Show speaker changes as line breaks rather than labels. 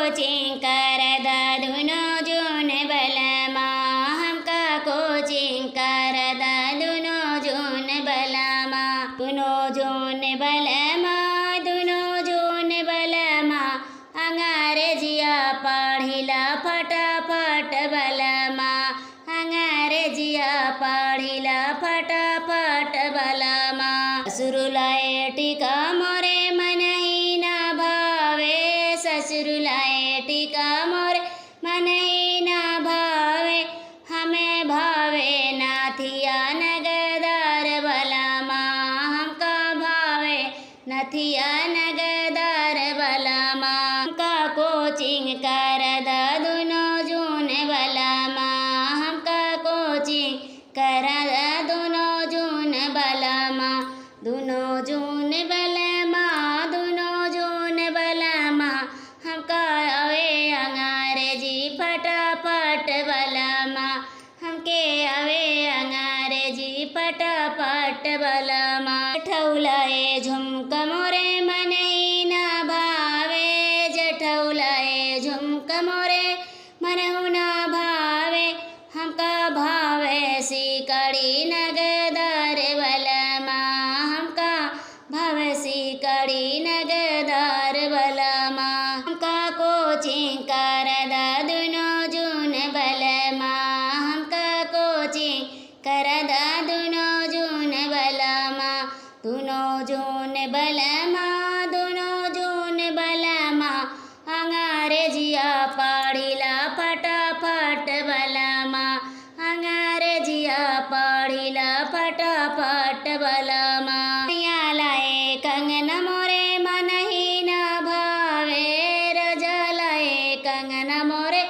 coaching करदा दुनो जून बलमा हमका कोचिंग करदा दुनो जून बलमा दुनो जून बलमा दुनो जून बलमा अंग्रेजिया पढ़िला फटाफट बलमा अंग्रेजिया पढ़िला फटाफट बलमा ससुरुलाए टीका मोरे मनहि न भावे ससुरुलाए टीका मोरे मनहि न भावे हमें भावे नाथिया नगदार बलमा हमका भावे नथिया नगदार बलमा हमका कोचिंग करदा दुनो जून बलमा हमका कोचिंग करदा दुनो जून बलमा दुनो जून बलमा दुनो जून बलमा हमका आवे अंग्रेजी फटाफट बलमा हमके आवे अंग्रेजी फटाफट बलमा जठौलाए झुमक मोरे मनहि न भावे जठौलाए झुमक मोरे मनहु न भावे हमका भावे सिकड़ी नगदार बलमा हमका भावे सिकड़ी नगदार बलमा हमका कोचिंग करदा दुनो जून बलमा हमका कोचिंग करदा दुनो जून बलमा दुनो जून बलमा दुनो जून बलमा अंग्रेजिया पढ़िला फटाफट बलमा अंग्रेजिया पढ़िला फटाफट बलमा लाए कंगन मोरे मनहि न भावे रजा लाए कंगन मोरे